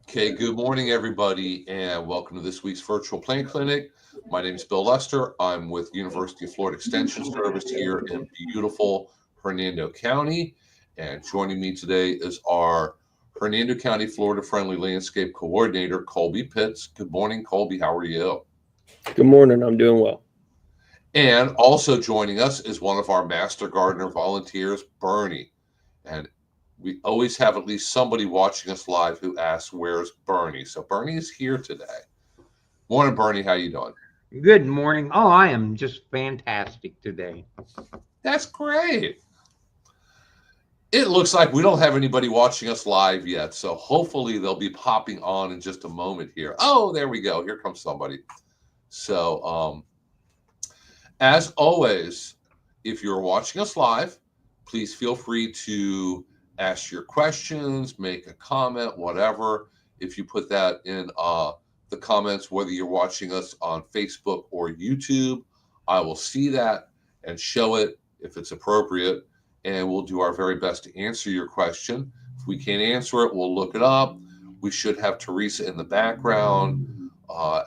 Okay, good morning, everybody, and welcome to this week's virtual plant clinic. My name is Bill Lester. I'm with University of Florida Extension Service here in beautiful Hernando County. And joining me today is our Hernando County Florida Friendly Landscape Coordinator, Colby Pitts. Good morning, Colby. How are you? Good morning. I'm doing well. And also joining us is one of our Master Gardener volunteers, Bernie. And we always have at least somebody watching us live who asks, "Where's Bernie?" So Bernie is here today. Morning, Bernie. How you doing? Good morning. Oh, I am just fantastic today. That's great. It looks like we don't have anybody watching us live yet, so hopefully they'll be popping on in just a moment here. Oh, there we go. Here comes somebody. So, as always, if you're watching us live, please feel free to ask your questions, make a comment, whatever. If you put that in the comments, whether you're watching us on Facebook or YouTube, I will see that and show it if it's appropriate, and we'll do our very best to answer your question. If we can't answer it, we'll look it up. We should have Teresa in the background.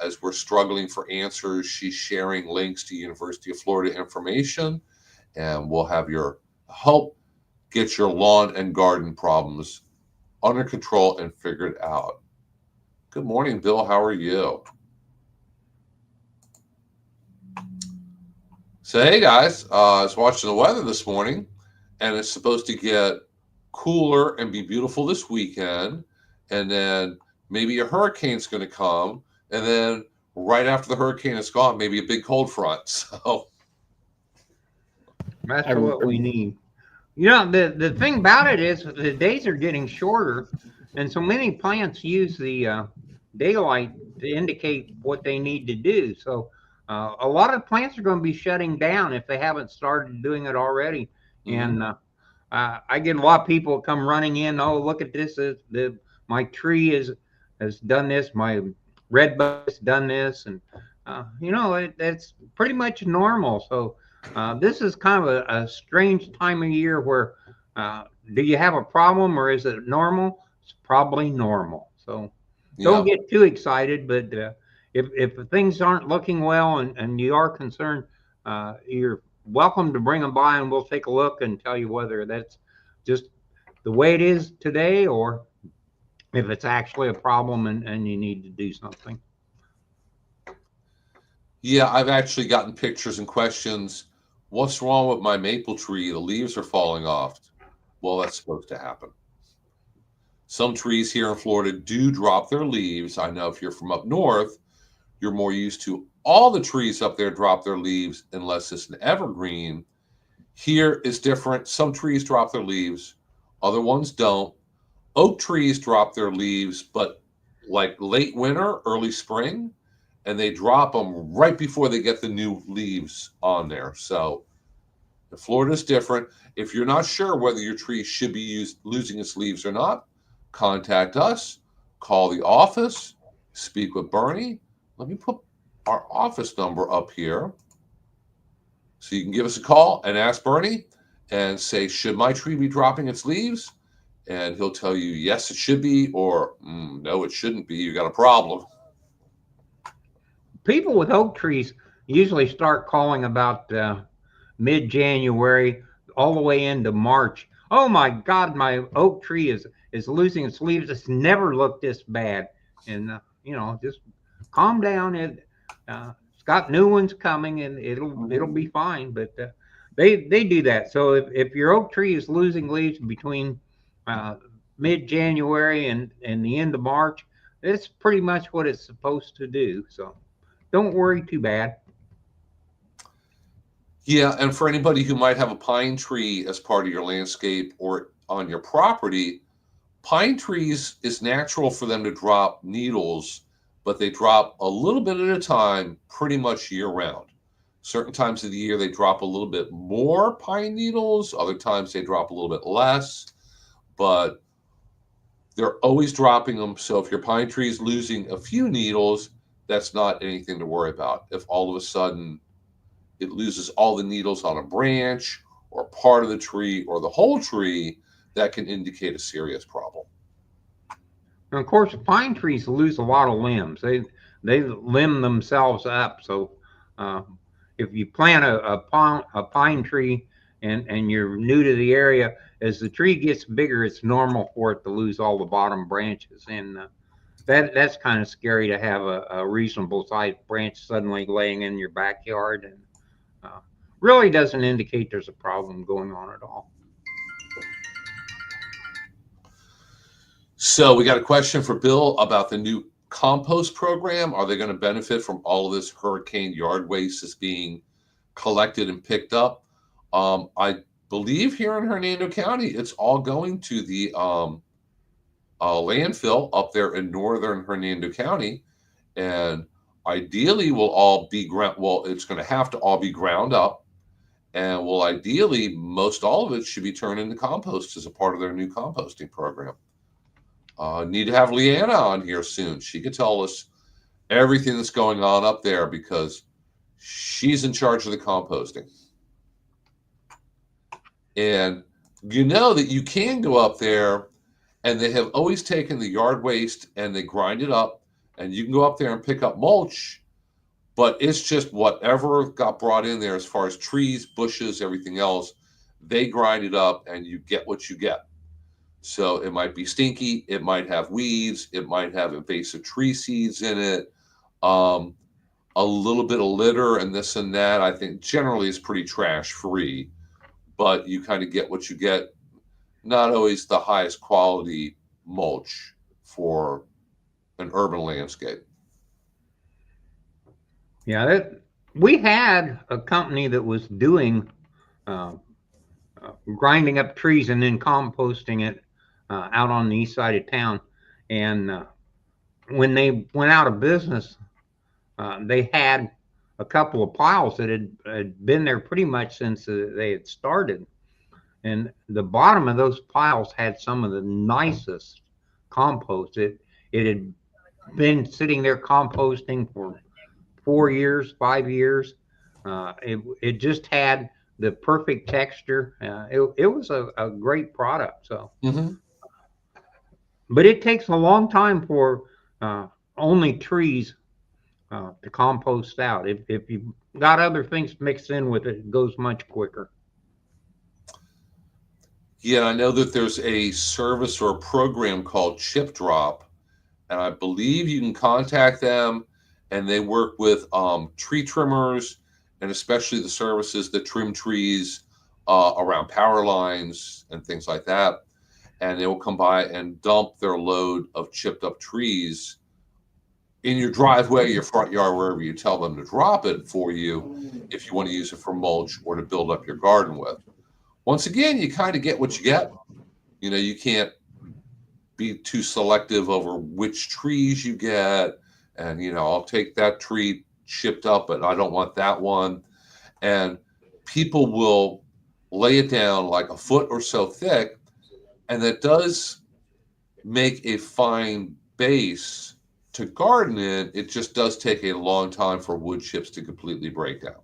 As we're struggling for answers, she's sharing links to University of Florida information, and we'll have your help get your lawn and garden problems under control and figured out. Good morning, Bill. How are you? So, hey guys, I was watching the weather this morning, and it's supposed to get cooler and be beautiful this weekend, and then maybe a hurricane's going to come, and then right after the hurricane is gone, maybe a big cold front. So, That's I, what we need. The thing about it is the days are getting shorter, and so many plants use the daylight to indicate what they need to do. So a lot of plants are going to be shutting down if they haven't started doing it already. mhm. And I get a lot of people come running in. Oh, look at this! My tree has done this. My red bud has done this, and it's pretty much normal. So this is kind of a strange time of year where do you have a problem or is it normal? It's probably normal. So don't Yeah. get too excited, but if things aren't looking well and you are concerned, you're welcome to bring them by and we'll take a look and tell you whether that's just the way it is today or if it's actually a problem and you need to do something. Yeah, I've actually gotten pictures and questions. What's wrong with my maple tree? The leaves are falling off. Well, that's supposed to happen. Some trees here in Florida do drop their leaves. I know if you're from up north, you're more used to all the trees up there drop their leaves unless it's an evergreen. Here is different. Some trees drop their leaves, other ones don't. Oak trees drop their leaves, but like late winter, early spring, and they drop them right before they get the new leaves on there. So Florida's different. If you're not sure whether your tree should be losing its leaves or not, contact us, call the office, speak with Bernie. Let me put our office number up here so you can give us a call and ask Bernie and say, should my tree be dropping its leaves? And he'll tell you, yes, it should be, or no, it shouldn't be. You got a problem. People with oak trees usually start calling about mid-January all the way into March. Oh my God, my oak tree is losing its leaves. It's never looked this bad, and just calm down. It's got new ones coming, and it'll be fine. But they do that. So if your oak tree is losing leaves between uh, mid-January and the end of March, it's pretty much what it's supposed to do. So don't worry too bad. Yeah, and for anybody who might have a pine tree as part of your landscape or on your property, pine trees, it's natural for them to drop needles, but they drop a little bit at a time pretty much year round. Certain times of the year, they drop a little bit more pine needles, other times, they drop a little bit less, but they're always dropping them. So if your pine tree is losing a few needles, that's not anything to worry about. If all of a sudden it loses all the needles on a branch or part of the tree or the whole tree, that can indicate a serious problem. And of course, pine trees lose a lot of limbs. They limb themselves up. So uh, if you plant a pine tree and you're new to the area, as the tree gets bigger, it's normal for it to lose all the bottom branches. And that's kind of scary to have a reasonable sized branch suddenly laying in your backyard, and really doesn't indicate there's a problem going on at all. So we got a question for Bill about the new compost program. Are they going to benefit from all of this hurricane yard waste that's being collected and picked up? I believe here in Hernando County, it's all going to the landfill up there in northern Hernando County, and ideally will all be ground. Well, it's going to have to all be ground up, and will ideally most all of it should be turned into compost as a part of their new composting program. Need to have Leanna on here soon. She could tell us everything that's going on up there because she's in charge of the composting. And you know that you can go up there, and they have always taken the yard waste and they grind it up, and you can go up there and pick up mulch, but it's just whatever got brought in there as far as trees, bushes, everything else, they grind it up and you get what you get. So it might be stinky, it might have weeds, it might have invasive tree seeds in it, a little bit of litter and this and that. I think generally is pretty trash free, but you kind of get what you get. Not always the highest quality mulch for an urban landscape. Yeah, we had a company that was doing grinding up trees and then composting it out on the east side of town. And when they went out of business, they had a couple of piles that had been there pretty much since they had started. And the bottom of those piles had some of the nicest compost. It had been sitting there composting for 4 years, 5 years. It just had the perfect texture. It was a great product. So, but it takes a long time for only trees to compost out. If you've got other things mixed in with it, it goes much quicker. Yeah, I know that there's a service or a program called Chip Drop, and I believe you can contact them, and they work with tree trimmers, and especially the services that trim trees around power lines and things like that. And they will come by and dump their load of chipped up trees in your driveway, your front yard, wherever you tell them to drop it for you, if you want to use it for mulch or to build up your garden with. Once again, you kind of get what you get. You know, you can't be too selective over which trees you get. And, you know, I'll take that tree chipped up, but I don't want that one. And people will lay it down like a foot or so thick. And that does make a fine base to garden in. It just does take a long time for wood chips to completely break down.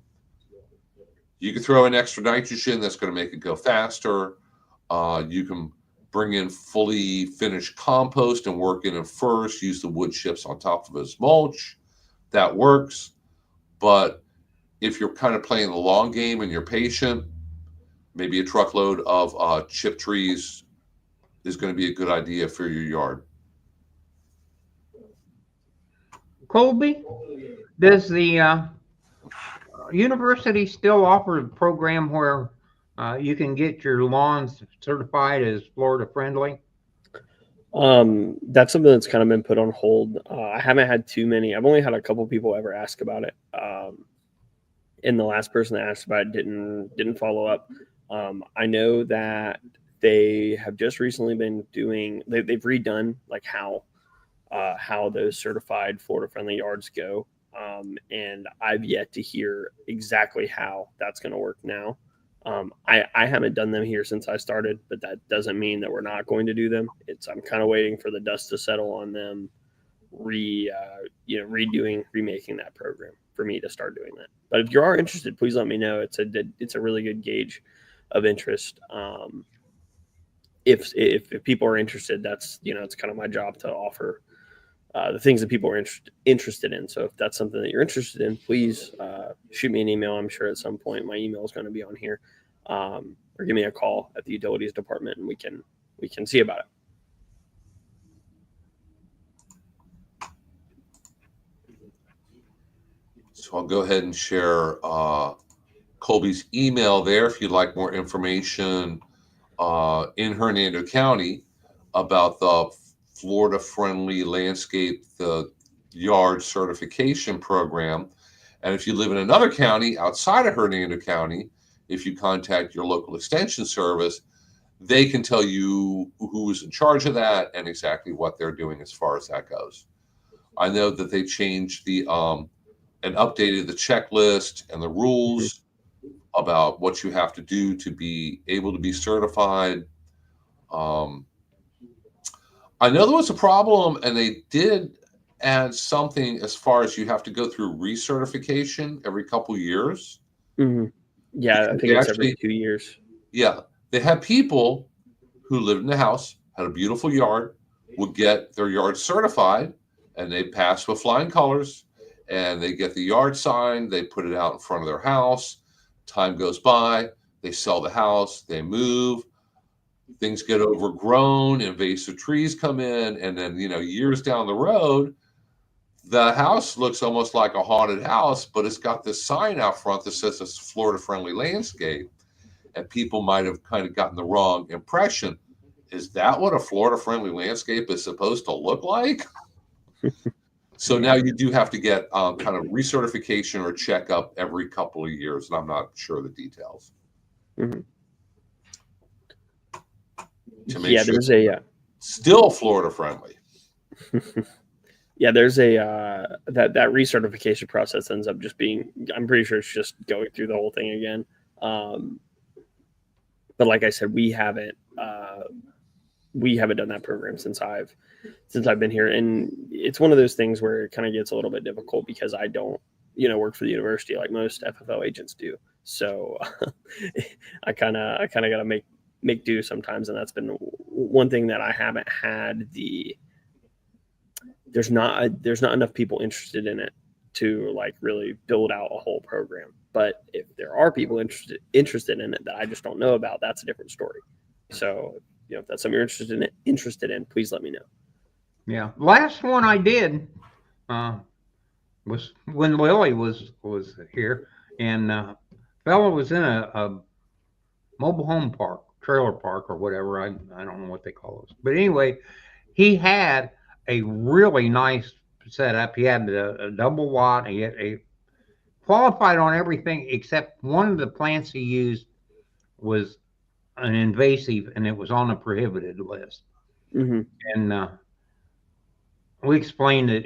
You can throw in extra nitrogen, that's going to make it go faster. You can bring in fully finished compost and work in it first, use the wood chips on top of it as mulch. That works. But if you're kind of playing the long game and you're patient, maybe a truckload of chip trees is going to be a good idea for your yard. Colby, does the university still offer a program where you can get your lawns certified as Florida friendly? That's something that's kind of been put on hold. I haven't had too many. I've only had a couple people ever ask about it. And the last person that asked about it didn't follow up. I know that they have just recently been doing. They've redone like how those certified Florida friendly yards go. And I've yet to hear exactly how that's going to work now. I haven't done them here since I started, but that doesn't mean that we're not going to do them. I'm kind of waiting for the dust to settle on them, remaking that program for me to start doing that. But if you are interested, please let me know. It's a really good gauge of interest. if people are interested, that's, it's kind of my job to offer the things that people are interested in. So if that's something that you're interested in, please shoot me an email. I'm sure at some point my email is going to be on here, or give me a call at the utilities department, and we can see about it. So I'll go ahead and share Colby's email there if you'd like more information in Hernando County about the Florida Friendly Landscape, the yard certification program. And if you live in another county outside of Hernando County, if you contact your local extension service, they can tell you who is in charge of that and exactly what they're doing as far as that goes. I know that they changed the and updated the checklist and the rules about what you have to do to be able to be certified. I know there was a problem, and they did add something as far as you have to go through recertification every couple years. Mm-hmm. Yeah, I think it's every 2 years. Yeah, they had people who lived in the house, had a beautiful yard, would get their yard certified, and they pass with flying colors, and they get the yard signed, they put it out in front of their house. Time goes by, they sell the house, they move, things get overgrown, invasive trees come in, and then, years down the road, the house looks almost like a haunted house, but it's got this sign out front that says it's Florida Friendly Landscape. And people might have kind of gotten the wrong impression. Is that what a Florida Friendly Landscape is supposed to look like? So now you do have to get kind of recertification or checkup every couple of years, and I'm not sure the details. Mm-hmm. To make sure there's a still Florida friendly. Yeah, there's a that recertification process ends up just being, I'm pretty sure it's just going through the whole thing again. But like I said, we haven't done that program since I've been here, and it's one of those things where it kind of gets a little bit difficult because I don't, work for the university like most FFL agents do. So I kind of got to make do sometimes, and that's been one thing that I haven't had there's not enough people interested in it to like really build out a whole program. But if there are people interested in it that I just don't know about, that's a different story. So, if that's something you're interested in, please let me know. Yeah. Last one I did was when Lily was here, and fellow was in a mobile home park, trailer park, or whatever. I don't know what they call those. But anyway, he had a really nice setup. He had a double lot. He had a qualified on everything except one of the plants he used was an invasive, and it was on the prohibited list. Mm-hmm. And we explained that,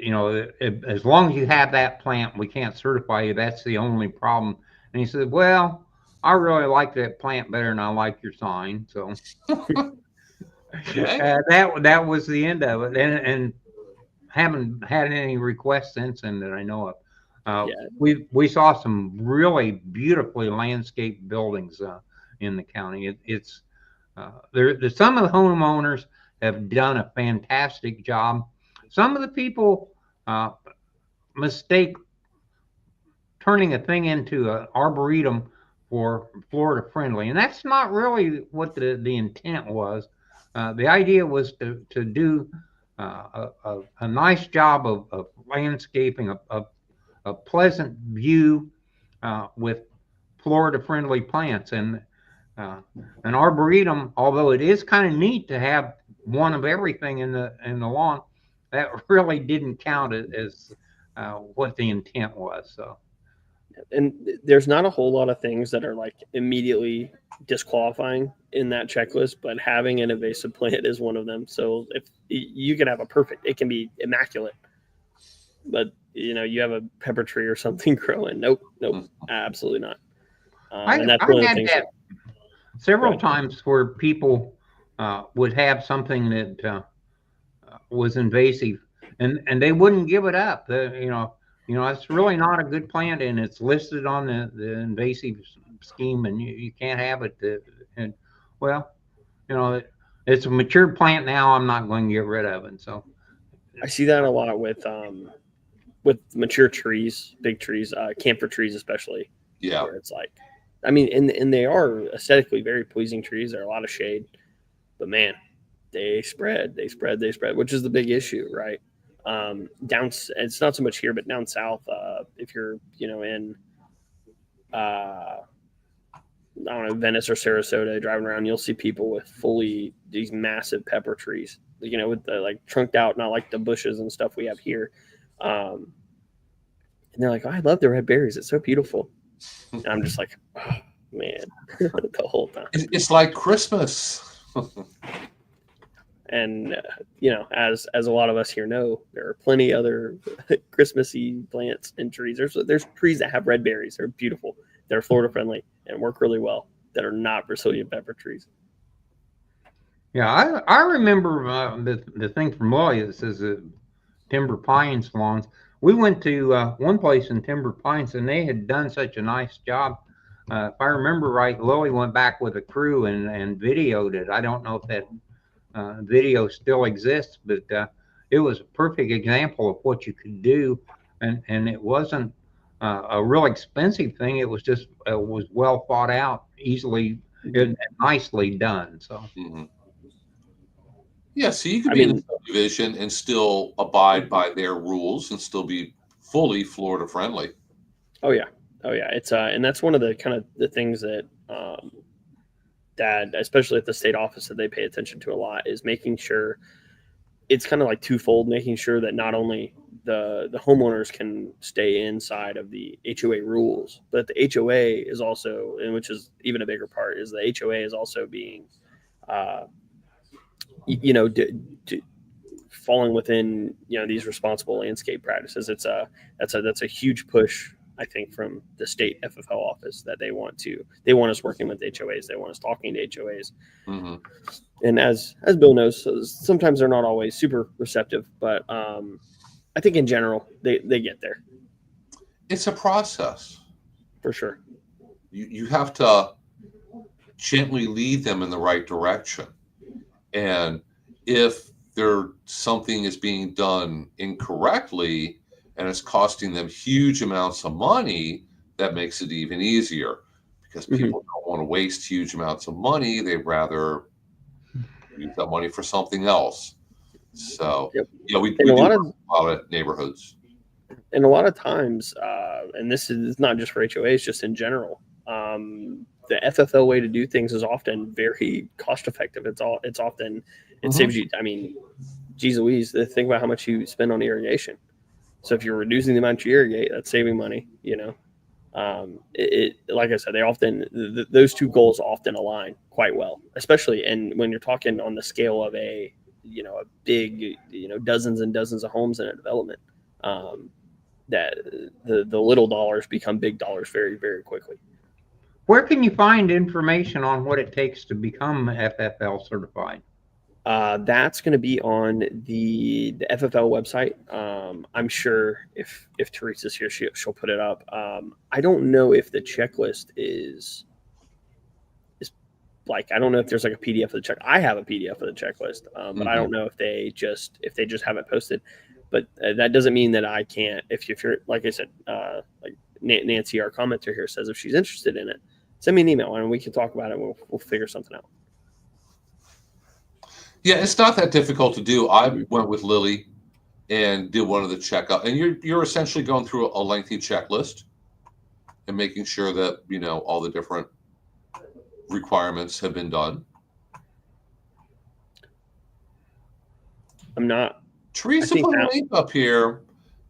as long as you have that plant, we can't certify you. That's the only problem. And he said, well, I really like that plant better than I like your sign. So that was the end of it. And haven't had any requests since then that I know of. We saw some really beautifully landscaped buildings in the county. It's some of the homeowners have done a fantastic job. Some of the people mistake turning a thing into an arboretum for Florida friendly, and that's not really what the intent was. The idea was to do a nice job of landscaping, a pleasant view with Florida friendly plants. And an arboretum, although it is kind of neat to have one of everything in the lawn, that really didn't count as what the intent was. So, and there's not a whole lot of things that are like immediately disqualifying in that checklist, but having an invasive plant is one of them. So if you can have it can be immaculate, but you have a pepper tree or something growing. Nope, absolutely not. And that's one of the things that several times where people would have something that was invasive, and they wouldn't give it up. It's really not a good plant, and it's listed on the invasive scheme, and you can't have it. it's a mature plant now. I'm not going to get rid of it. So I see that a lot with mature trees, big trees, camphor trees especially. Yeah. Where it's like, I mean, and they are aesthetically very pleasing trees. They're a lot of shade, but man, they spread, which is the big issue, right? It's not so much here, but down south, if you're, in, I don't know, Venice or Sarasota, driving around, you'll see people with fully these massive pepper trees, with the like trunked out, not like the bushes and stuff we have here. And they're like, oh, I love the red berries. It's so beautiful. And I'm just like, oh, man, the whole time. It's like Christmas. And as a lot of us here know, there are plenty other Christmassy plants and trees. There's trees that have red berries. They're beautiful. They're Florida friendly and work really well. That are not Brazilian pepper trees. Yeah, I remember the thing from Lloyd that says Timber Pines lawns. We went to one place in Timber Pines, and they had done such a nice job. If I remember right, Lily went back with a crew and videoed it. I don't know if that video still exists, but it was a perfect example of what you could do, and it wasn't a real expensive thing. It was just was well thought out, easily and nicely done. So. Mm-hmm. Yeah, so you could be in a subdivision and still abide by their rules and still be fully Florida friendly. Oh yeah. It's and that's one of the kind of the things that that especially at the state office that they pay attention to a lot is making sure it's kind of like twofold, making sure that not only the homeowners can stay inside of the HOA rules, but the HOA is also, and which is even a bigger part, is the HOA is also being falling within these responsible landscape practices. That's a huge push, I think, from the state FFL office, that they want us working with HOAs. They want us talking to HOAs. Mm-hmm. And as Bill knows, sometimes they're not always super receptive, but I think in general they get there. It's a process. For sure. You have to gently lead them in the right direction. And if something is being done incorrectly and it's costing them huge amounts of money, that makes it even easier, because people don't want to waste huge amounts of money. They'd rather use that money for something else. So, we do a lot of neighborhoods. And a lot of times, and this is not just for HOAs, just in general, the FFL way to do things is often very cost effective. It saves you. I mean, geez Louise, think about how much you spend on irrigation. So if you're reducing the amount you irrigate, that's saving money. Like I said, they often those two goals often align quite well, especially when you're talking on the scale of a big dozens and dozens of homes in a development. That the little dollars become big dollars very, very quickly. Where can you find information on what it takes to become FFL certified? That's going to be on the FFL website. I'm sure if Teresa's here, she'll put it up. I don't know if the checklist is like, I don't know if there's like a PDF of the check. I have a PDF of the checklist, but I don't know if they just have it posted. But that doesn't mean that I can't. If you're, like I said, like Nancy, our commenter here, says if she's interested in it, send me an email and we can talk about it. We'll figure something out. Yeah, it's not that difficult to do. I went with Lily and did one of the checkup, and you're essentially going through a lengthy checklist and making sure that all the different requirements have been done. I'm not. Teresa put a link up here.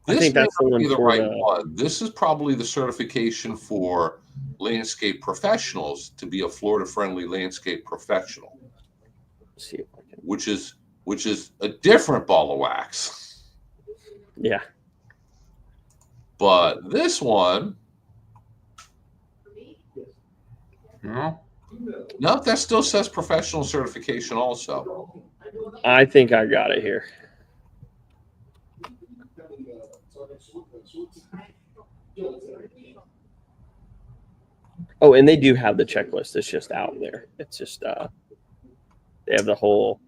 This may not be the right one. This is probably the certification for landscape professionals to be a Florida-friendly landscape professional. Let's see if I can. Which is a different ball of wax. Yeah. But this one, no, that still says professional certification also. I think I got it here. Oh, and they do have the checklist. It's just out there. It's just They have the whole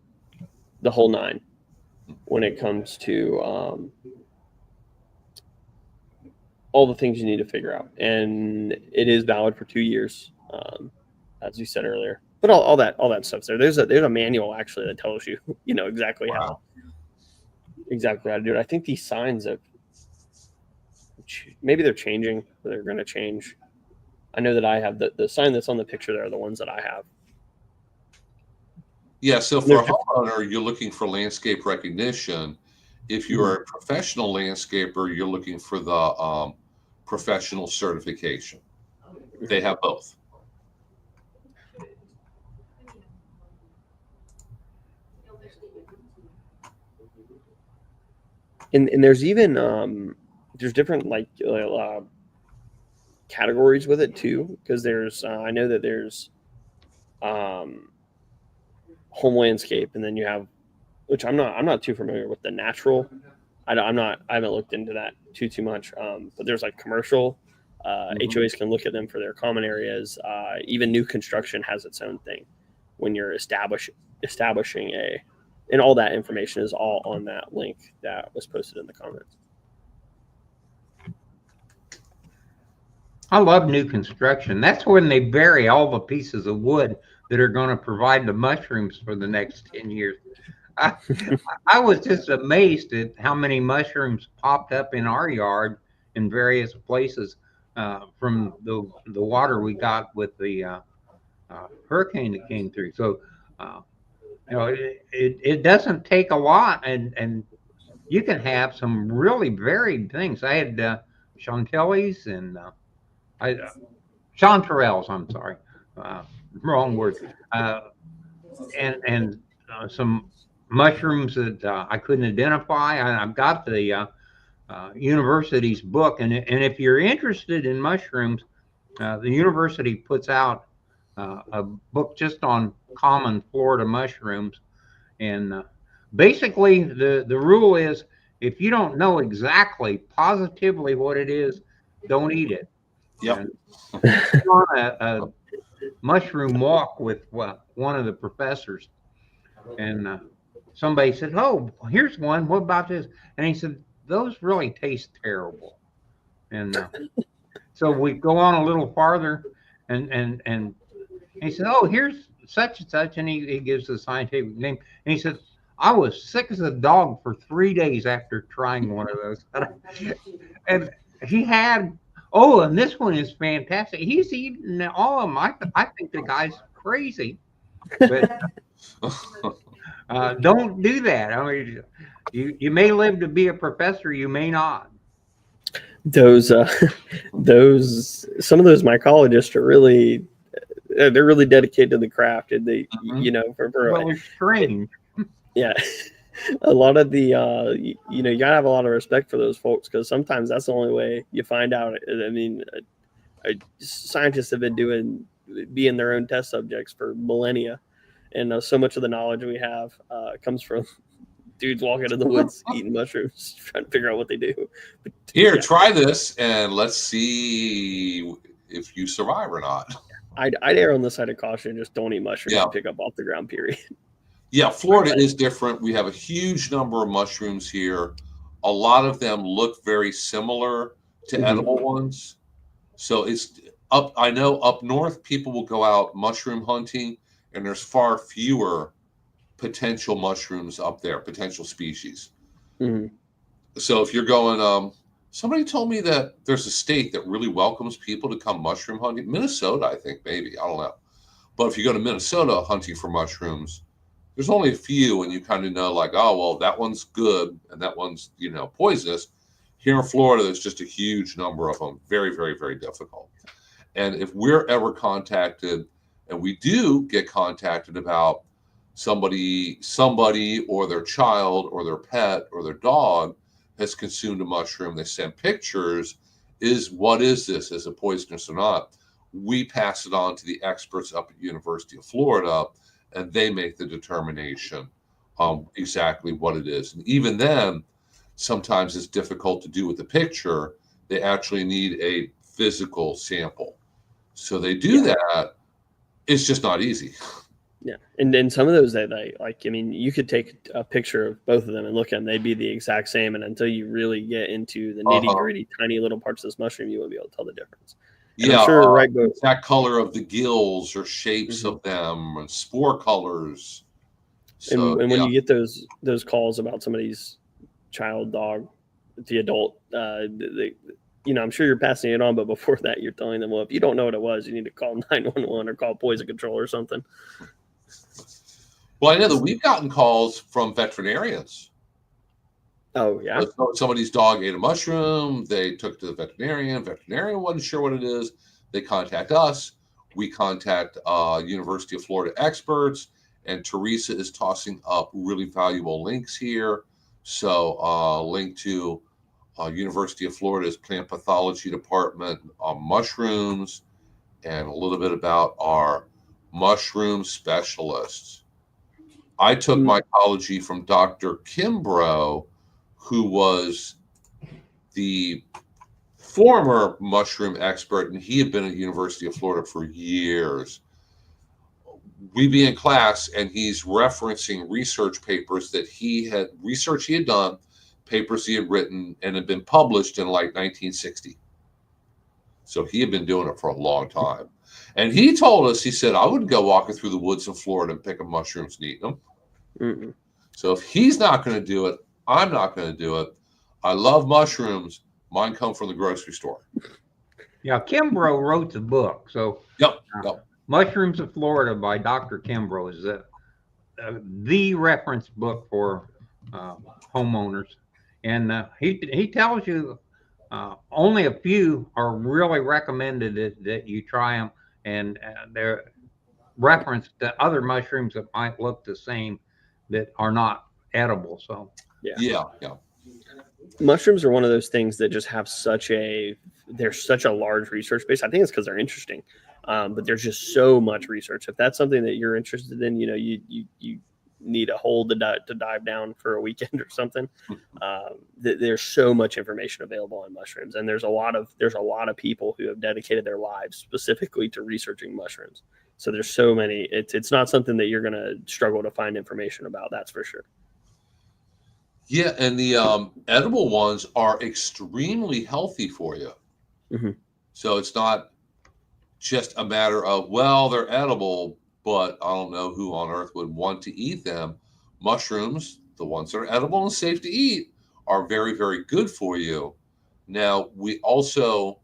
nine when it comes to all the things you need to figure out, and it is valid for 2 years, as you said earlier. But all that stuff's there. There's a manual actually that tells you exactly Wow. how to do it. I think these signs have maybe they're changing. They're going to change. I know that I have the sign that's on the picture there are the ones that I have. Yeah, so for a homeowner, you're looking for landscape recognition. If you're a professional landscaper, you're looking for the professional certification. They have both. And there's even there's different categories with it too, because there's I know that there's home landscape, and then you have, which I'm not too familiar with the natural. I haven't looked into that too much. But there's like commercial. HOAs can look at them for their common areas. Even new construction has its own thing when you're establishing and all that information is all on that link that was posted in the comments. I love new construction. That's when they bury all the pieces of wood that are going to provide the mushrooms for the next 10 years. I was just amazed at how many mushrooms popped up in our yard in various places from the water we got with the hurricane that came through. So, it doesn't take a lot, and you can have some really varied things. I had chantilly's and chanterelles. I'm sorry, wrong word. And some mushrooms that I couldn't identify. I've got the university's book, and if you're interested in mushrooms, the university puts out a book just on common Florida mushrooms, and basically the rule is if you don't know exactly positively what it is, don't eat it. Yep. On a mushroom walk with one of the professors, and somebody said, "Oh, here's one. What about this?" And he said, "Those really taste terrible." And so we go on a little farther, and he said, "Oh, here's such and such," and he gives the scientific name, and he said, "I was sick as a dog for 3 days after trying one of those." And he had, oh, and this one is fantastic. He's eaten all of them. I think the guy's crazy, but don't do that. I mean, you may live to be a professor, you may not. Those some of those mycologists are really they're really dedicated to the craft, and they Well, it's strange. Yeah. A lot of the you gotta have a lot of respect for those folks, because sometimes that's the only way you find out. I mean, scientists have been being their own test subjects for millennia, and so much of the knowledge we have comes from dudes walking in the woods eating mushrooms trying to figure out what they do. But, Here, try this and let's see if you survive or not. I'd err on the side of caution. Just don't eat mushrooms and pick up off the ground, period. Yeah, Florida is different. We have a huge number of mushrooms here. A lot of them look very similar to edible ones. So it's up. I know up north, people will go out mushroom hunting, and there's far fewer potential mushrooms up there, potential species. So if you're going, somebody told me that there's a state that really welcomes people to come mushroom hunting. Minnesota, I think, maybe. I don't know. But if you go to Minnesota hunting for mushrooms, there's only a few, and you kind of know, like, oh, well, that one's good, and that one's, poisonous. Here in Florida, there's just a huge number of them. Very, very, very difficult. And if we're ever contacted, and we do get contacted about somebody or their child or their pet or their dog has consumed a mushroom, they send pictures. What is this? Is it poisonous or not? We pass it on to the experts up at University of Florida, and they make the determination exactly what it is. And even then, sometimes it's difficult to do with the picture. They actually need a physical sample. So they do that. It's just not easy. Yeah, and some of those they like. I mean, you could take a picture of both of them and look at them; they'd be the exact same. And until you really get into the nitty gritty, tiny little parts of this mushroom, you won't be able to tell the difference. And Yeah, I'm sure right, but exact color of the gills or shapes of them, and spore colors. So, and when you get those calls about somebody's child dog, the adult, I'm sure you're passing it on, but before that, you're telling them, well, if you don't know what it was, you need to call 911 or call poison control or something. Well, I know that we've gotten calls from veterinarians. Oh, yeah. So somebody's dog ate a mushroom. They took to the veterinarian. Veterinarian wasn't sure what it is. They contact us. We contact University of Florida experts. And Teresa is tossing up really valuable links here. So link to University of Florida's plant pathology department on mushrooms, and a little bit about our mushroom specialists. I took mycology from Dr. Kimbrough, who was the former mushroom expert, and he had been at University of Florida for years. We'd be in class, and he's referencing research papers that he had done, papers he had written, and had been published in like 1960. So he had been doing it for a long time. And he told us, he said, I wouldn't go walking through the woods in Florida and picking mushrooms and eating them. Mm-mm. So if he's not going to do it, I'm not going to do it. I love mushrooms. Mine come from the grocery store. Yeah, Kimbrough wrote the book. So Yep. Mushrooms of Florida by Dr. Kimbrough is the reference book for homeowners. And he tells you only a few are really recommended that you try them, and they're referenced to other mushrooms that might look the same that are not edible. So yeah. Mushrooms are one of those things that just have such a large research base. I think it's because they're interesting, but there's just so much research. If that's something that you're interested in, you need a hole to dive down for a weekend or something. There's so much information available on mushrooms, and there's a lot of people who have dedicated their lives specifically to researching mushrooms. So there's so many. It's not something that you're going to struggle to find information about. That's for sure. Yeah, and the edible ones are extremely healthy for you. Mm-hmm. So it's not just a matter of, well, they're edible, but I don't know who on earth would want to eat them. Mushrooms, the ones that are edible and safe to eat, are very, very good for you. Now, we also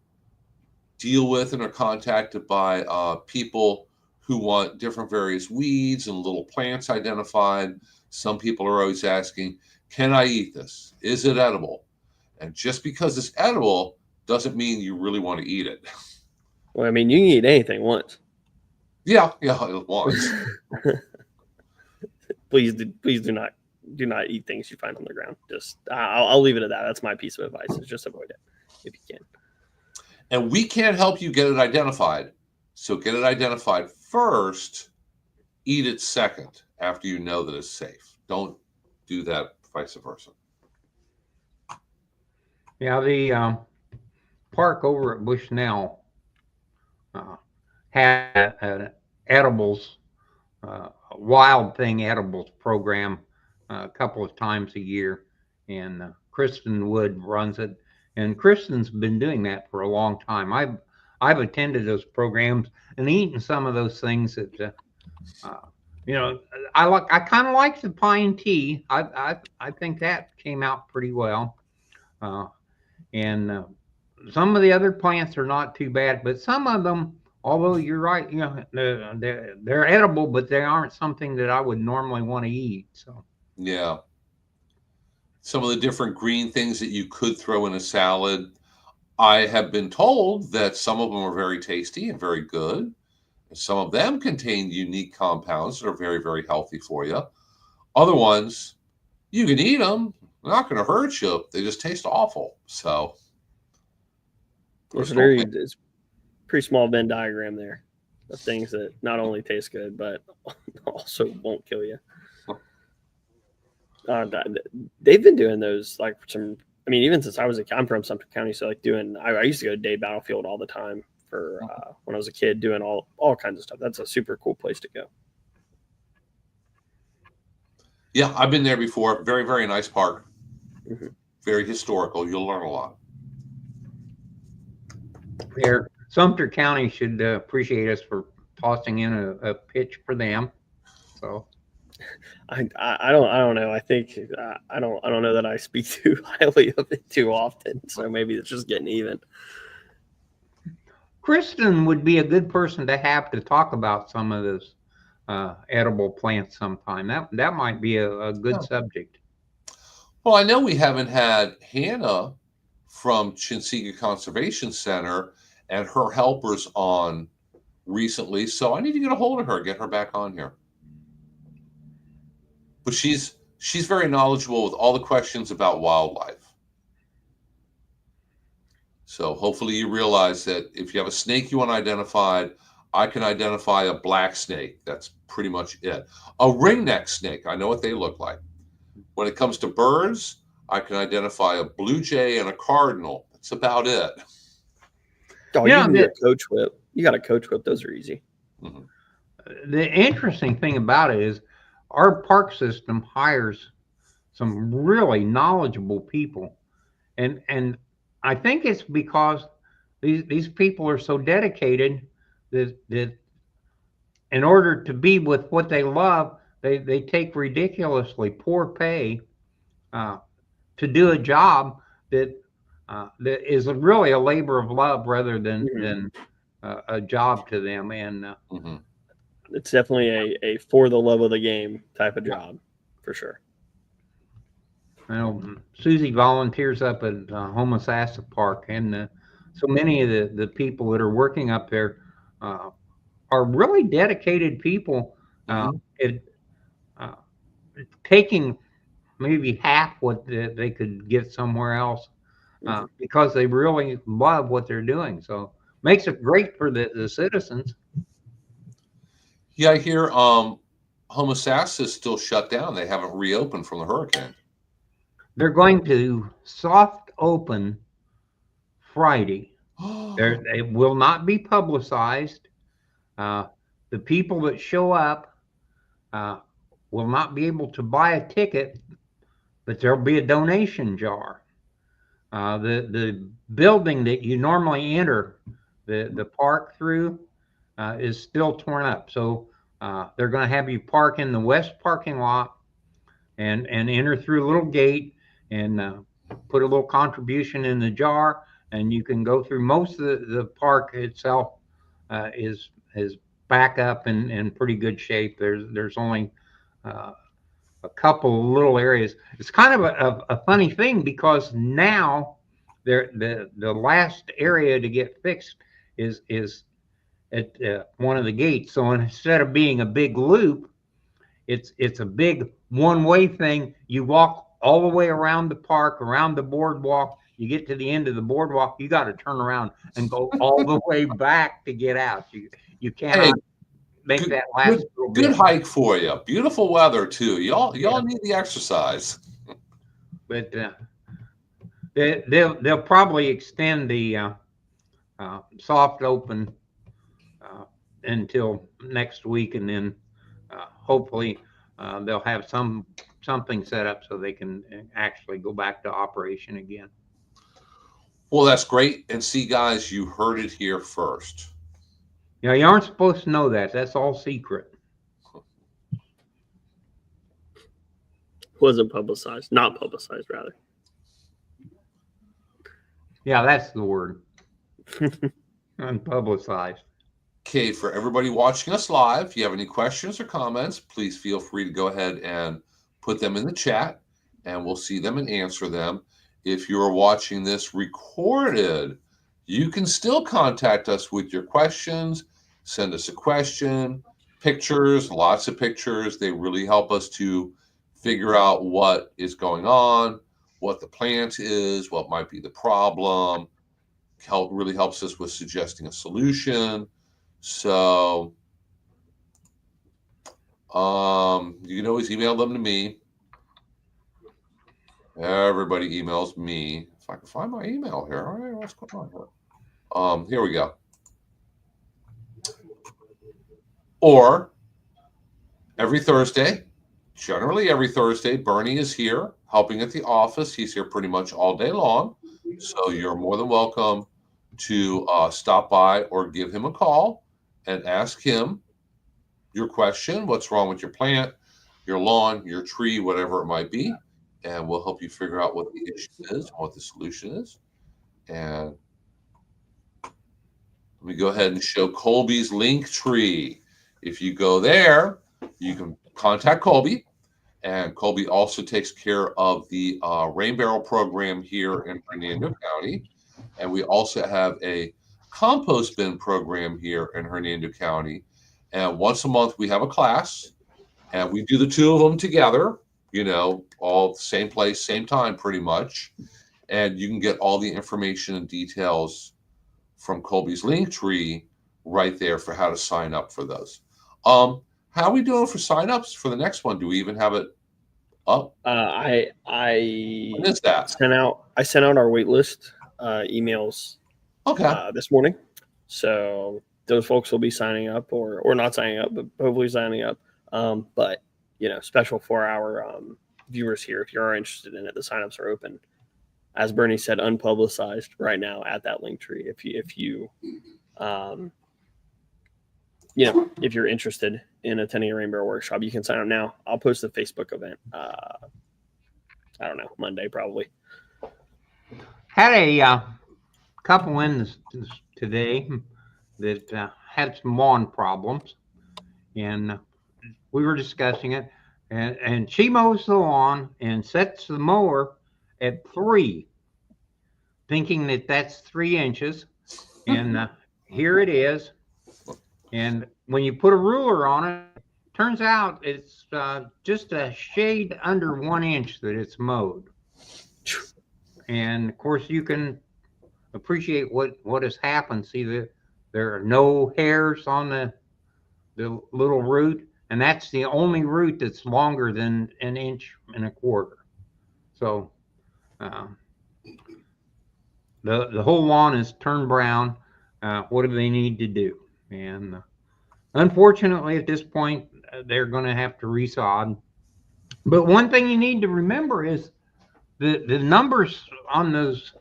deal with and are contacted by people who want different various weeds and little plants identified. Some people are always asking, can I eat this? Is it edible? And just because it's edible doesn't mean you really want to eat it. Well, I mean, you can eat anything once. Yeah, once. Please do not eat things you find on the ground. Just I'll leave it at that. That's my piece of advice: is just avoid it if you can. And we can't help you get it identified. So get it identified first. Eat it second after you know that it's safe. Don't do that vice versa. Yeah, the park over at Bushnell had an edibles, wild thing edibles program a couple of times a year, and Kristen Wood runs it. And Kristen's been doing that for a long time. I've attended those programs and eaten some of those things that I kind of like the pine tea. I think that came out pretty well. And some of the other plants are not too bad, but some of them, although you're right, they're edible, but they aren't something that I would normally want to eat. So yeah, some of the different green things that you could throw in a salad. I have been told that some of them are very tasty and very good. Some of them contain unique compounds that are very, very healthy for you. Other ones, you can eat them. They're not going to hurt you. They just taste awful. So it's a pretty small Venn diagram there of things that not only taste good, but also won't kill you. They've been doing those like even since I'm from Sumter County. So like I used to go to Day Battlefield all the time for when I was a kid, doing all kinds of stuff. That's a super cool place to go. Yeah, I've been there before. Very, very nice park. Mm-hmm. Very historical. You'll learn a lot. Here, Sumter County should appreciate us for tossing in a pitch for them. So I don't know. I think I don't know that I speak too highly of it too often. So maybe it's just getting even. Kristen would be a good person to have to talk about some of this edible plants sometime. That might be a good subject. Well, I know we haven't had Hannah from Chinsega Conservation Center and her helpers on recently, so I need to get a hold of her, get her back on here. But she's very knowledgeable with all the questions about wildlife. So hopefully you realize that if you have a snake you want identified, I can identify a black snake. That's pretty much it. A ringneck snake, I know what they look like. When it comes to birds, I can identify a blue jay and a cardinal. That's about it. Oh, you can get a coach whip. You got a coach whip. Those are easy. Mm-hmm. The interesting thing about it is our park system hires some really knowledgeable people. And I think it's because these people are so dedicated that in order to be with what they love, they take ridiculously poor pay to do a job that that is really a labor of love rather than a job to them. And it's definitely a for the love of the game type of job, for sure. I know Susie volunteers up at Homosassa Park, and so many of the people that are working up there are really dedicated people. Taking maybe half what they could get somewhere else because they really love what they're doing. So makes it great for the citizens. Yeah, I hear Homosassa is still shut down. They haven't reopened from the hurricane. They're going to soft open Friday. It will not be publicized. The people that show up will not be able to buy a ticket, but there'll be a donation jar. The building that you normally enter the park through is still torn up. So they're going to have you park in the west parking lot and enter through a little gate and put a little contribution in the jar, and you can go through. Most of the park itself is back up in pretty good shape. There's only a couple of little areas. It's kind of a funny thing because now the last area to get fixed is at one of the gates. So instead of being a big loop, it's a big one-way thing. You walk all the way around the park, around the boardwalk. You get to the end of the boardwalk, you got to turn around and go all the way back to get out. You cannot make that last little bit. Good hike for you. Beautiful weather too. Y'all need the exercise. But they'll probably extend the soft open until next week, and then hopefully they'll have something set up so they can actually go back to operation again. Well, that's great. And see, guys, you heard it here first. Yeah, you aren't supposed to know that. That's all secret. Wasn't publicized. Not publicized, rather. Yeah, that's the word. Unpublicized. Okay, for everybody watching us live, if you have any questions or comments, please feel free to go ahead and put them in the chat, and we'll see them and answer them. If you're watching this recorded, you can still contact us with your questions. Send us a question, pictures, lots of pictures. They really help us to figure out what is going on, what the plant is, what might be the problem. Really helps us with suggesting a solution. So you can always email them to me. Everybody emails me. If I can find my email here. All right, what's going on here? Here we go. Or every Thursday, generally every Thursday, Bernie is here helping at the office. He's here pretty much all day long. So you're more than welcome to stop by or give him a call and ask him your question. What's wrong with your plant, your lawn, your tree, whatever it might be. And we'll help you figure out what the issue is and what the solution is. And let me go ahead and show Colby's link tree. If you go there, you can contact Colby. And Colby also takes care of the rain barrel program here in Hernando County. And we also have a compost bin program here in Hernando County. And once a month, we have a class. And we do the two of them together, you know, all the same place, same time, pretty much. And you can get all the information and details from Colby's link tree right there for how to sign up for those. How are we doing for signups for the next one? Do we even have it up? I When is that? I sent out our wait list emails this morning. So those folks will be signing up or not signing up, but hopefully signing up. But you know, special for our viewers here, if you are interested in it, the signups are open. As Bernie said, unpublicized right now at that link tree. If you you know, if you're interested in attending a rain barrel workshop, you can sign up now. I'll post the Facebook event. I don't know, Monday probably. Had a couple in today that had some lawn problems, and we were discussing it. And she mows the lawn and sets the mower at 3, thinking that that's 3 inches. And here it is. And when you put a ruler on it, turns out it's just a shade under 1 inch that it's mowed. And of course, you can appreciate what has happened. See that there are no hairs on the little root, and that's the only root that's longer than 1.25 inches. So the whole lawn is turned brown. What do they need to do? And unfortunately, at this point, they're going to have to resod. But one thing you need to remember is the numbers on those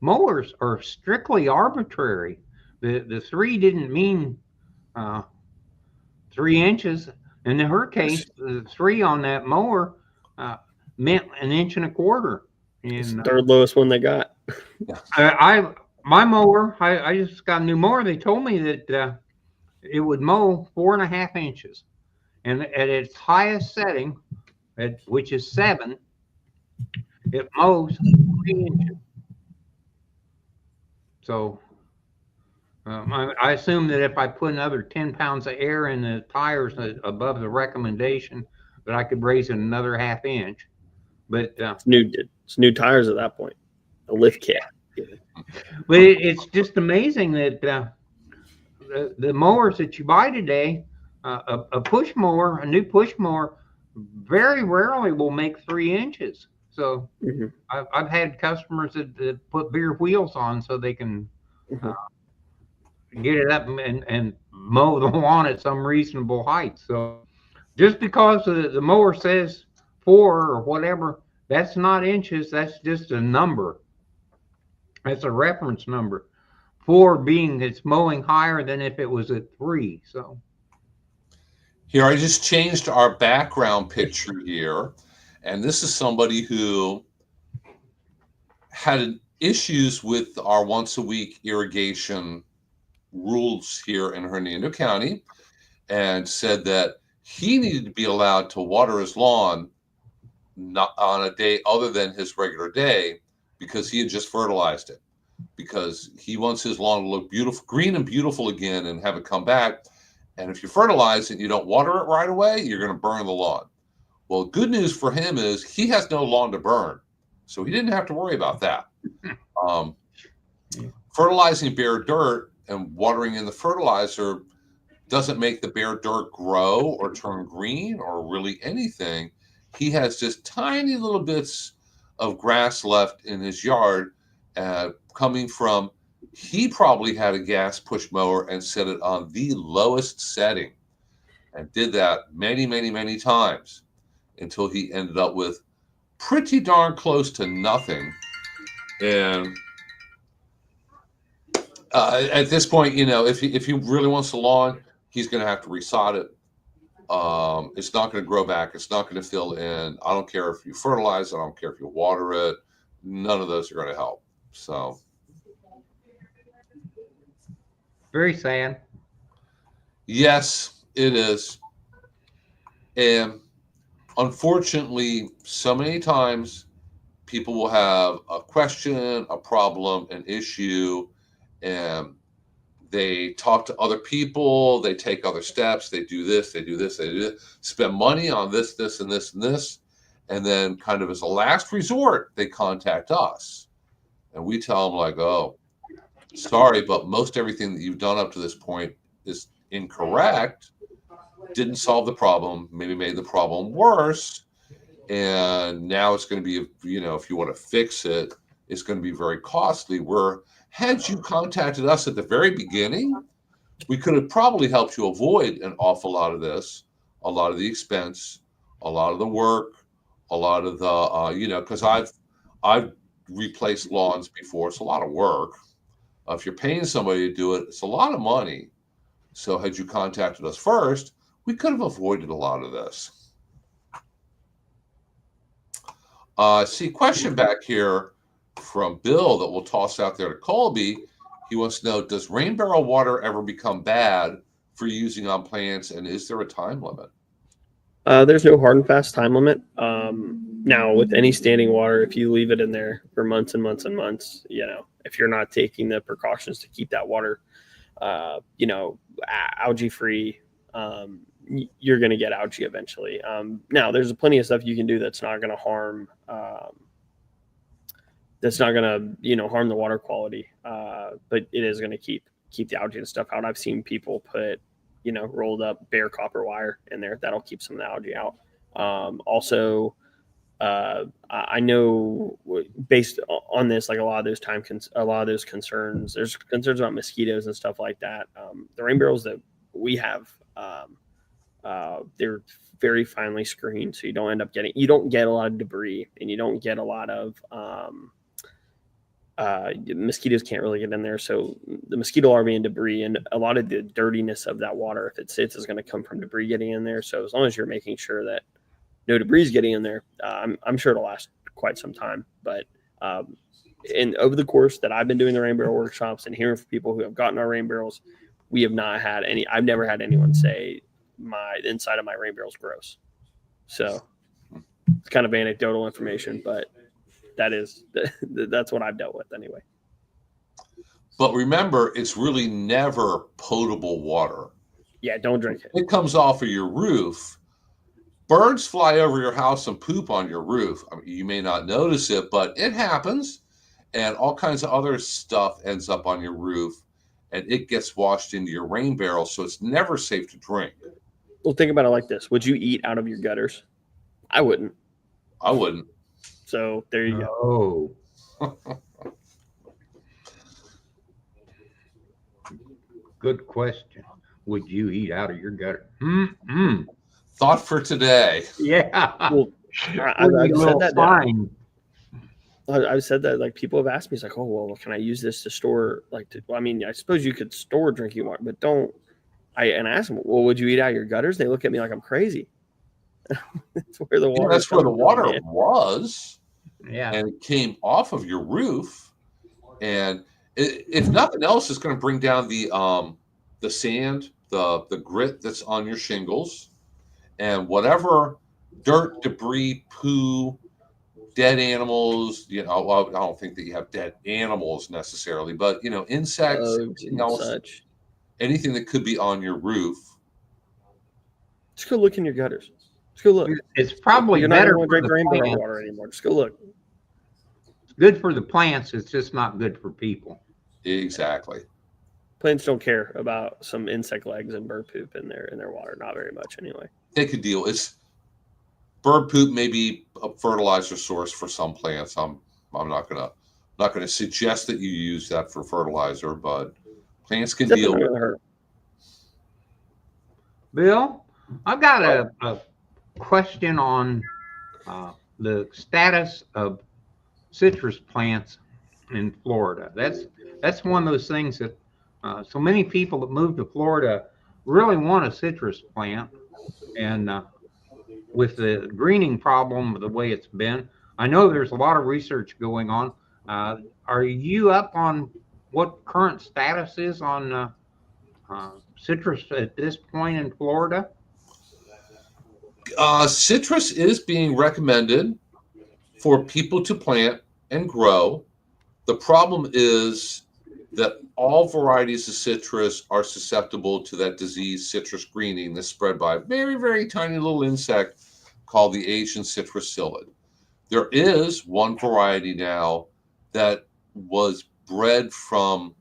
mowers are strictly arbitrary. The 3 didn't mean 3 inches. In her case, the 3 on that mower meant 1.25 inches. It's the third lowest one they got. My mower, I just got a new mower. They told me that it would mow 4.5 inches, and at its highest setting, which is 7, it mows 3 inches. So I assume that if I put another 10 pounds of air in the tires above the recommendation, that I could raise it another 1/2 inch. But it's new tires at that point, a lift kit. But it's just amazing that the mowers that you buy today, a push mower, a new push mower, very rarely will make 3 inches. So I've had customers that put bigger wheels on so they can get it up and mow the lawn at some reasonable height. So just because the mower says 4 or whatever, that's not inches. That's just a number. That's a reference number. 4 being it's mowing higher than if it was at 3. So here, I just changed our background picture here. And this is somebody who had issues with our once-a-week irrigation rules here in Hernando County and said that he needed to be allowed to water his lawn not on a day other than his regular day because he had just fertilized it, because he wants his lawn to look beautiful, green and beautiful again, and have it come back. And if you fertilize it and you don't water it right away, you're going to burn the lawn. Well, good news for him is he has no lawn to burn, so he didn't have to worry about that. Fertilizing bare dirt and watering in the fertilizer doesn't make the bare dirt grow or turn green or really anything. He has just tiny little bits of grass left in his yard, coming from, he probably had a gas push mower and set it on the lowest setting and did that many, many, many times. until he ended up with pretty darn close to nothing. And at this point, if he really wants the lawn, he's going to have to resod it. It's not going to grow back. It's not going to fill in. I don't care if you fertilize it. I don't care if you water it. None of those are going to help. So Very sad. yes, it is. And unfortunately, so many times people will have a question, a problem, an issue, and they talk to other people, they take other steps, they do this, they do this, they do this, spend money on this, this, and this, and this. And then kind of as a last resort, they contact us. And we tell them like, oh, sorry, but most everything that you've done up to this point is incorrect, didn't solve the problem, maybe made the problem worse. And now it's going to be, if you want to fix it, it's going to be very costly. Where had you contacted us at the very beginning, we could have probably helped you avoid an awful lot of this, a lot of the expense, a lot of the work, a lot of the, because I've replaced lawns before. It's a lot of work. If you're paying somebody to do it, it's a lot of money. So had you contacted us first, we could have avoided a lot of this. See, question back here from Bill that we'll toss out there to Colby. He wants to know, does rain barrel water ever become bad for using on plants, and is there a time limit? There's no hard and fast time limit. Now, with any standing water, if you leave it in there for months and months and months, if you're not taking the precautions to keep that water, algae free, you're going to get algae eventually. Now, there's plenty of stuff you can do that's not going to harm. That's not going to harm the water quality, but it is going to keep the algae and stuff out. I've seen people put rolled up bare copper wire in there. That'll keep some of the algae out. Also, I know based on this, like a lot of those concerns, there's concerns about mosquitoes and stuff like that. The rain barrels that we have, they're very finely screened, so you don't get a lot of debris, and you don't get a lot of mosquitoes can't really get in there. So the mosquito larvae and debris and a lot of the dirtiness of that water, if it sits, is going to come from debris getting in there. So as long as you're making sure that no debris is getting in there, I'm sure it'll last quite some time. But and over the course that I've been doing the rain barrel workshops and hearing from people who have gotten our rain barrels, we have not had any. I've never had anyone say the inside of my rain barrel is gross. So it's kind of anecdotal information, but that's what I've dealt with anyway. But remember, it's really never potable water. Yeah, don't drink it. It comes off of your roof. Birds fly over your house and poop on your roof. I mean, you may not notice it, but it happens. And all kinds of other stuff ends up on your roof, and it gets washed into your rain barrel. So it's never safe to drink. Well, think about it like this. Would you eat out of your gutters? I wouldn't. I wouldn't. So there you go. Oh. Good question. Would you eat out of your gutter? Thought for today. Yeah. Well, I've said that. I've said that. Like people have asked me, it's like, oh well, can I use this to store? I suppose you could store drinking water, but don't. I asked them, well, would you eat out of your gutters? They look at me like I'm crazy. That's where the water. That's where the water was. Yeah. And it came off of your roof, and if nothing else, it's going to bring down the sand, the grit that's on your shingles, and whatever dirt, debris, poo, dead animals. Well, I don't think that you have dead animals necessarily, but insects, anything else, anything that could be on your roof. Just go look in your gutters. Just go look. It's probably you're better not going to drink for rainbow water anymore. Just go look. It's good for the plants. It's just not good for people. Exactly. Plants don't care about some insect legs and bird poop in their water. Not very much, anyway. They could deal. It's bird poop may be a fertilizer source for some plants. I'm not gonna suggest that you use that for fertilizer, but plants can deal with it. Bill, I've got question on the status of citrus plants in Florida. That's one of those things that so many people that move to Florida really want a citrus plant, and with the greening problem the way it's been, I know there's a lot of research going on. Are you up on what current status is on citrus at this point in Florida? Citrus is being recommended for people to plant and grow. The problem is that all varieties of citrus are susceptible to that disease, citrus greening, that's spread by a very, very tiny little insect called the Asian citrus psyllid. There is one variety now that was bred from,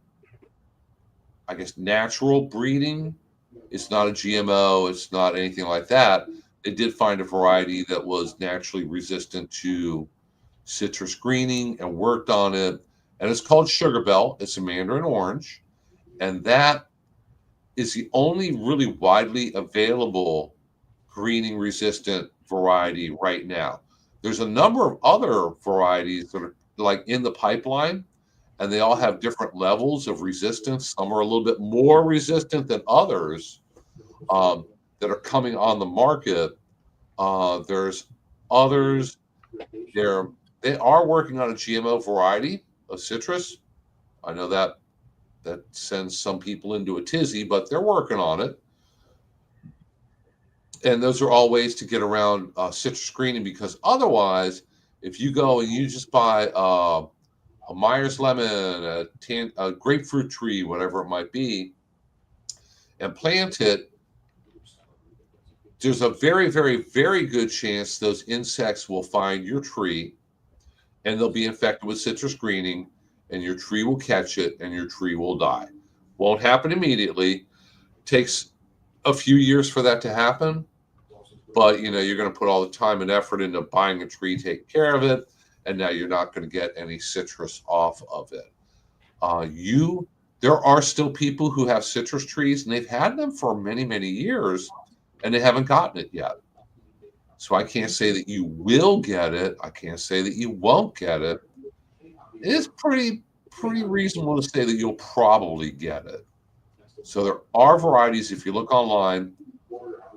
I guess, natural breeding. It's not a GMO. It's not anything like that. They did find a variety that was naturally resistant to citrus greening and worked on it. And it's called Sugar Bell. It's a mandarin orange. And that is the only really widely available greening resistant variety right now. There's a number of other varieties that are like in the pipeline, and they all have different levels of resistance. Some are a little bit more resistant than others that are coming on the market. There's others. They are working on a GMO variety of citrus. I know that sends some people into a tizzy, but they're working on it. And those are all ways to get around citrus greening, because otherwise, if you go and you just buy a Myers lemon, a grapefruit tree, whatever it might be, and plant it, there's a very, very, very good chance those insects will find your tree and they'll be infected with citrus greening, and your tree will catch it and your tree will die. Won't happen immediately. Takes a few years for that to happen, but you're going to put all the time and effort into buying a tree, taking care of it, and now you're not going to get any citrus off of it. There are still people who have citrus trees, and they've had them for many, many years, and they haven't gotten it yet. So I can't say that you will get it. I can't say that you won't get it. It is pretty reasonable to say that you'll probably get it. So there are varieties. If you look online,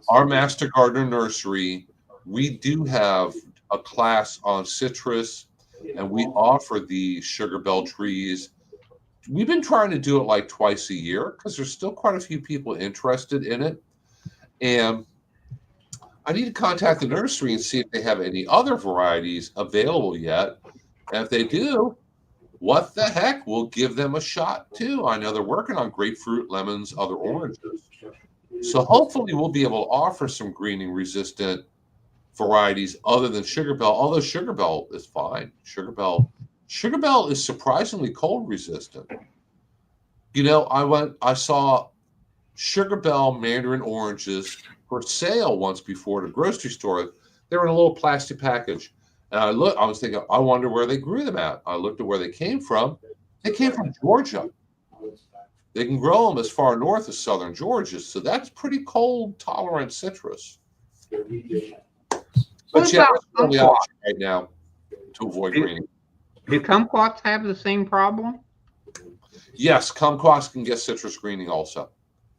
our Master Gardener Nursery, we do have a class on citrus, and we offer the Sugar Bell trees. We've been trying to do it like twice a year because there's still quite a few people interested in it. And I need to contact the nursery and see if they have any other varieties available yet. And if they do, what the heck, we'll give them a shot too. I know they're working on grapefruit, lemons, other oranges. So hopefully we'll be able to offer some greening resistant varieties other than Sugar Bell, although Sugar Bell is fine. Sugar Bell is surprisingly cold resistant. I saw Sugar Bell mandarin oranges for sale once before at a grocery store. They were in a little plastic package. And I was thinking, I wonder where they grew them at. I looked at where they came from. They came from Georgia. They can grow them as far north as southern Georgia. So that's pretty cold tolerant citrus. But yeah, that's the only option right now to avoid greening. Do kumquats have the same problem? Yes, kumquats can get citrus greening also.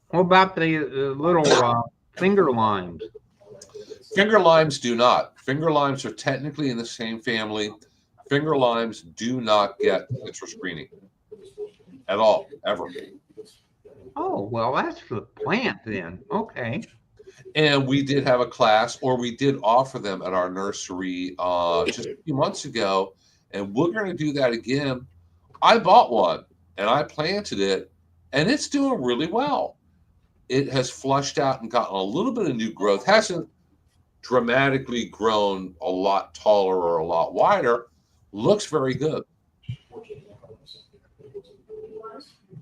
What about the little finger limes? Finger limes do not. Finger limes are technically in the same family. Finger limes do not get citrus greening at all, ever. Oh, well, that's the plant then. Okay. And we did have a class, or we did offer them at our nursery just a few months ago, and we're going to do that again. I bought one, and I planted it, and it's doing really well. It has flushed out and gotten a little bit of new growth. Hasn't dramatically grown a lot taller or a lot wider. Looks very good.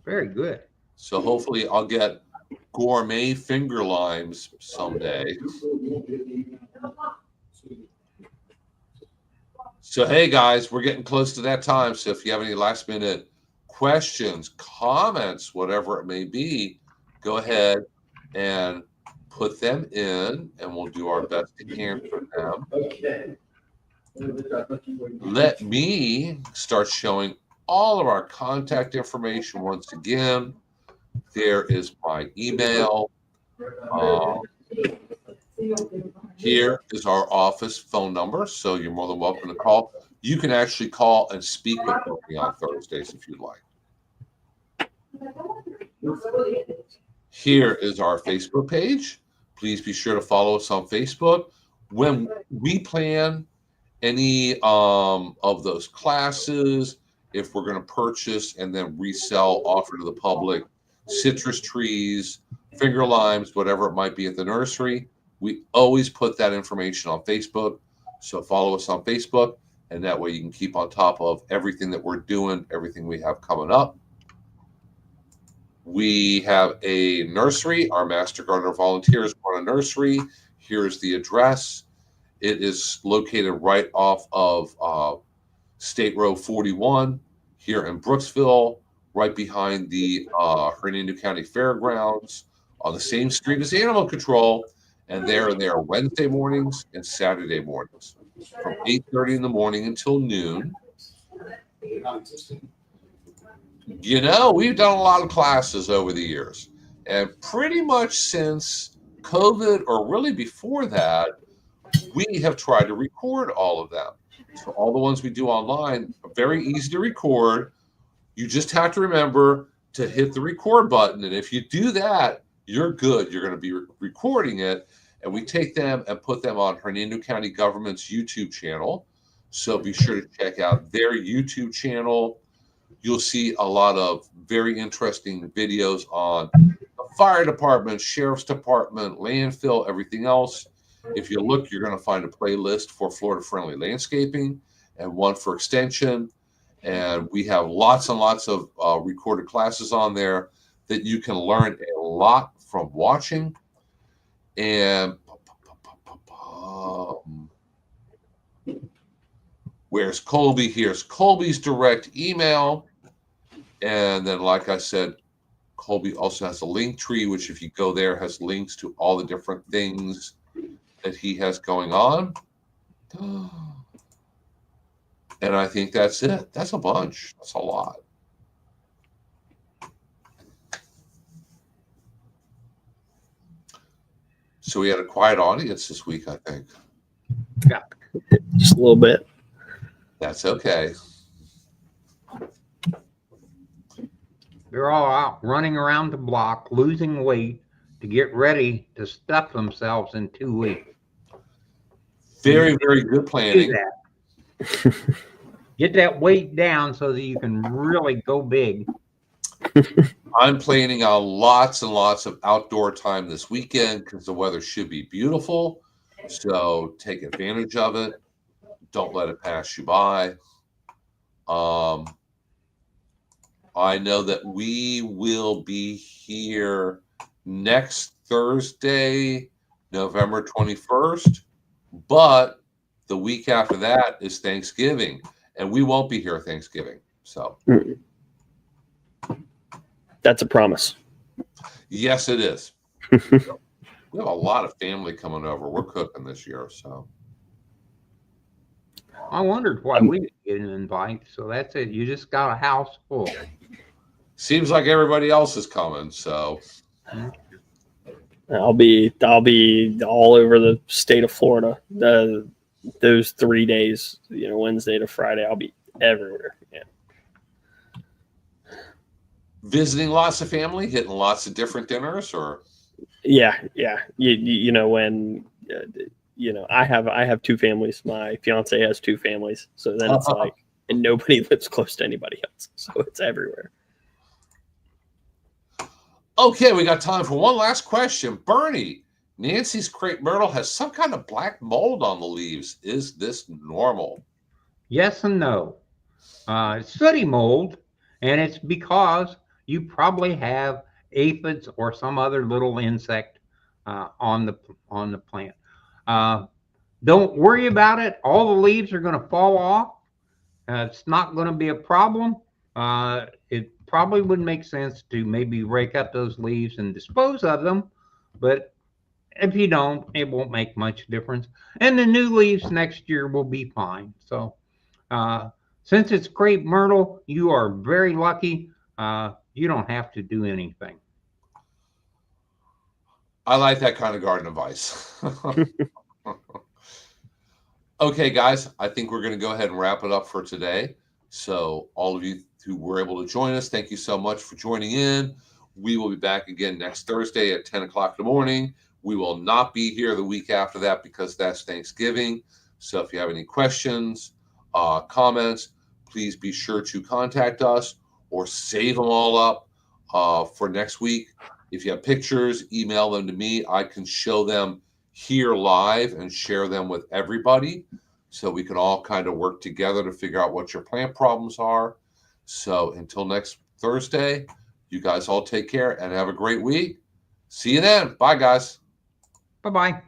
Very good. So hopefully I'll get gourmet finger limes someday. So, hey, guys, we're getting close to that time. So if you have any last minute questions, comments, whatever it may be, go ahead and put them in, and we'll do our best to answer them. Let me start showing all of our contact information once again. There is my email. Here is our office phone number, so you're more than welcome to call. You can actually call and speak with me on Thursdays if you'd like. Here is our Facebook page. Please be sure to follow us on Facebook. When we plan any of those classes, if we're going to purchase and then resell, offer to the public, citrus trees, finger limes, whatever it might be at the nursery, we always put that information on Facebook. So follow us on Facebook, and that way you can keep on top of everything that we're doing, everything we have coming up. We have a nursery. Our Master Gardener volunteers run a nursery. Here's the address. It is located right off of State Road 41 here in Brooksville, right behind the Hernando County Fairgrounds, on the same street as Animal Control. And they're there Wednesday mornings and Saturday mornings from 8:30 in the morning until noon. You know, we've done a lot of classes over the years, and pretty much since COVID, or really before that, we have tried to record all of them. So all the ones we do online are very easy to record. You just have to remember to hit the record button, and if you do that, you're good. You're going to be recording it, and we take them and put them on Hernando County Government's YouTube channel. So be sure to check out their YouTube channel. You'll see a lot of very interesting videos on the fire department, sheriff's department, landfill, everything else. If you look, you're going to find a playlist for Florida-friendly landscaping and one for extension. And we have lots and lots of recorded classes on there that you can learn a lot from watching. And where's Colby? Here's Colby's direct email. And then, like I said, Colby also has a link tree, which if you go there, has links to all the different things that he has going on. And I think that's it. That's a bunch. That's a lot. So we had a quiet audience this week, I think. Yeah, just a little bit. That's okay. They're all out running around the block, losing weight to get ready to stuff themselves in 2 weeks. Very, very good planning. Get that weight down so that you can really go big. I'm planning on lots and lots of outdoor time this weekend because the weather should be beautiful. So take advantage of it. Don't let it pass you by. I know that we will be here next Thursday, November 21st, but the week after that is Thanksgiving, and we won't be here Thanksgiving. So that's a promise. Yes, it is. We have a lot of family coming over. We're cooking this year, so. I wondered why we didn't get an invite. So that's it. You just got a house full. Seems like everybody else is coming, so. I'll be all over the state of Florida. Those 3 days, Wednesday to Friday, I'll be everywhere. Yeah. Visiting lots of family, hitting lots of different dinners, or. Yeah. When I have two families. My fiance has two families, so then it's like, and nobody lives close to anybody else, so it's everywhere. Okay, we got time for one last question. Bernie, Nancy's crepe myrtle has some kind of black mold on the leaves. Is this normal? Yes and no. It's sooty mold, and it's because you probably have aphids or some other little insect on the plant. Don't worry about it. All the leaves are going to fall off. It's not going to be a problem. It probably would make sense to maybe rake up those leaves and dispose of them, but if you don't, it won't make much difference. And the new leaves next year will be fine. So since it's crepe myrtle, you are very lucky. You don't have to do anything. I like that kind of garden advice. Okay, guys, I think we're going to go ahead and wrap it up for today. So all of you who were able to join us, thank you so much for joining in. We will be back again next Thursday at 10 o'clock in the morning. We will not be here the week after that because that's Thanksgiving. So if you have any questions, comments, please be sure to contact us or save them all up for next week. If you have pictures, email them to me. I can show them here live and share them with everybody so we can all kind of work together to figure out what your plant problems are. So until next Thursday, you guys all take care and have a great week. See you then. Bye, guys. Bye-bye.